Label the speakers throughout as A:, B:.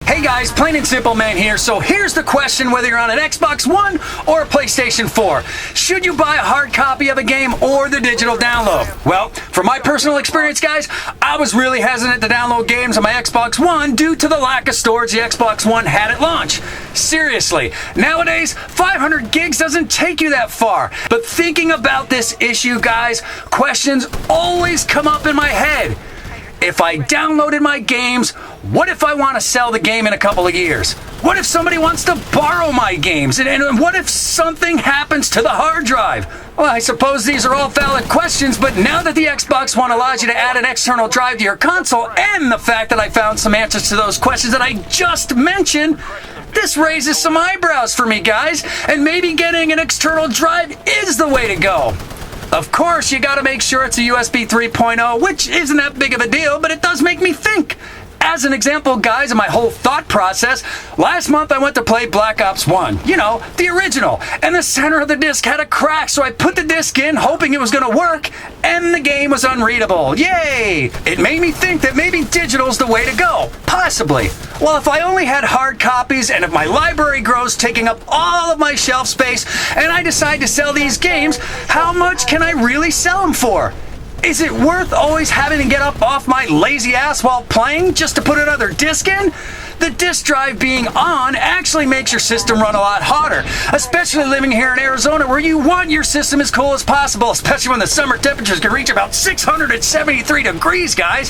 A: Hey guys, Plain and Simple Man here. So here's the question, whether you're on an Xbox One or a PlayStation 4. Should you buy a hard copy of a game or the digital download? Well, from my personal experience, guys, I was really hesitant to download games on my Xbox One due to the lack of storage the Xbox One had at launch. Seriously, nowadays, 500 gigs doesn't take you that far. But thinking about this issue, guys, questions always come up in my head. If I downloaded my games, what if I want to sell the game in a couple of years? What if somebody wants to borrow my games? And what if something happens to the hard drive? Well, I suppose these are all valid questions, but now that the Xbox One allows you to add an external drive to your console, and the fact that I found some answers to those questions that I just mentioned, this raises some eyebrows for me, guys, and maybe getting an external drive is the way to go. Of course, you gotta make sure it's a USB 3.0, which isn't that big of a deal, but it does make me think. As an example, guys, of my whole thought process, last month I went to play Black Ops 1, you know, the original, and the center of the disc had a crack, so I put the disc in hoping it was gonna work, and the game was unreadable. Yay! It made me think that maybe digital's the way to go. Possibly. Well, if I only had hard copies, and if my library grows, taking up all of my shelf space, and I decide to sell these games, how much can I really sell them for? Is it worth always having to get up off my lazy ass while playing just to put another disc in? The disc drive being on actually makes your system run a lot hotter, especially living here in Arizona where you want your system as cool as possible, especially when the summer temperatures can reach about 673 degrees, guys.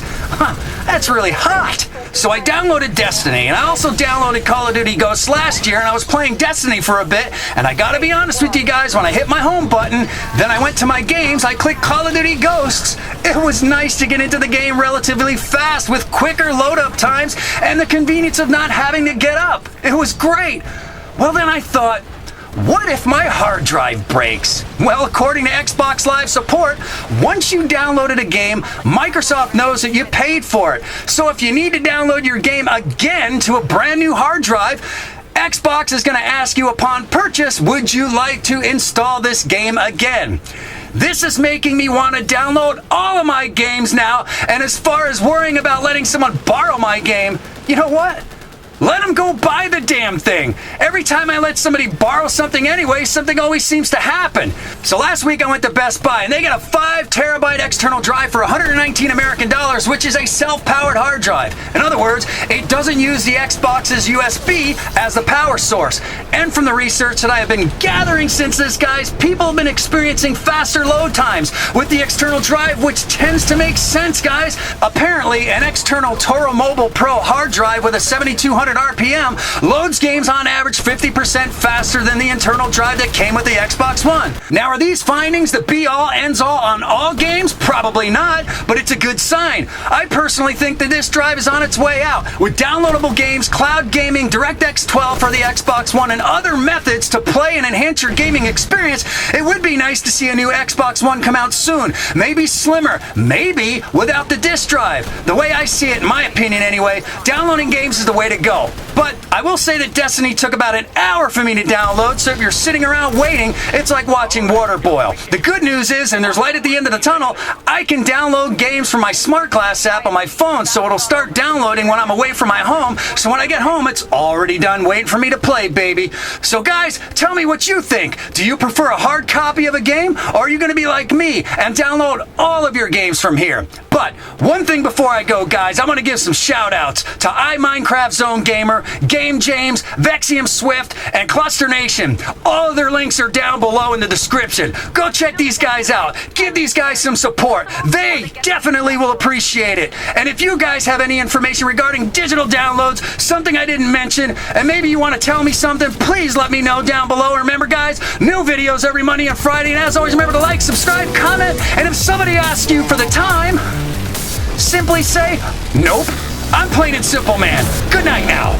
A: That's really hot. So I downloaded Destiny, and I also downloaded Call of Duty Ghosts last year, and I was playing Destiny for a bit, and I gotta be honest with you guys, when I hit my home button, then I went to my games, I clicked Call of Duty Ghosts. It was nice to get into the game relatively fast with quicker load-up times and the convenience of not having to get up. It was great. Well, then I thought, what if my hard drive breaks? Well, according to Xbox Live support, once you downloaded a game, Microsoft knows that you paid for it. So if you need to download your game again to a brand new hard drive, Xbox is going to ask you upon purchase, would you like to install this game again? This is making me want to download all of my games now, and as far as worrying about letting someone borrow my game, you know what? Let them go buy the damn thing. Every time I let somebody borrow something anyway, something always seems to happen. So last week I went to Best Buy, and they got a 5 terabyte external drive for 119 American dollars, which is a self-powered hard drive. In other words, it doesn't use the Xbox's USB as the power source. And from the research that I have been gathering since this, guys, people have been experiencing faster load times with the external drive, which tends to make sense, guys. Apparently, an external Toro Mobile Pro hard drive with a 7200 RPM loads games on average 50% faster than the internal drive that came with the Xbox One. Now, are these findings the be-all, ends-all on all games? Probably not, but it's a good sign. I personally think that this drive is on its way out. With downloadable games, cloud gaming, DirectX 12 for the Xbox One, and other methods to play and enhance your gaming experience, it would be nice to see a new Xbox One come out soon. Maybe slimmer, maybe without the disc drive. The way I see it, in my opinion anyway, downloading games is the way to go. But I will say that Destiny took about an hour for me to download, so if you're sitting around waiting, it's like watching water boil. The good news is, and there's light at the end of the tunnel, I can download games from my Smart Glass app on my phone, so it'll start downloading when I'm away from my home, so when I get home, it's already done waiting for me to play, baby. So guys, tell me what you think. Do you prefer a hard copy of a game, or are you going to be like me and download all of your games from here? But one thing before I go, guys, I want to give some shout-outs to iMinecraft Zone Gamer, Game James, Vexium Swift, and Cluster Nation. All of their links are down below in the description. Go check these guys out. Give these guys some support. They definitely will appreciate it. And if you guys have any information regarding digital downloads, something I didn't mention, and maybe you want to tell me something, please let me know down below. Remember, guys, new videos every Monday and Friday. And as always, remember to like, subscribe, comment, and if somebody asks you for the time, simply say, nope. I'm Plain and Simple Man. Good night now.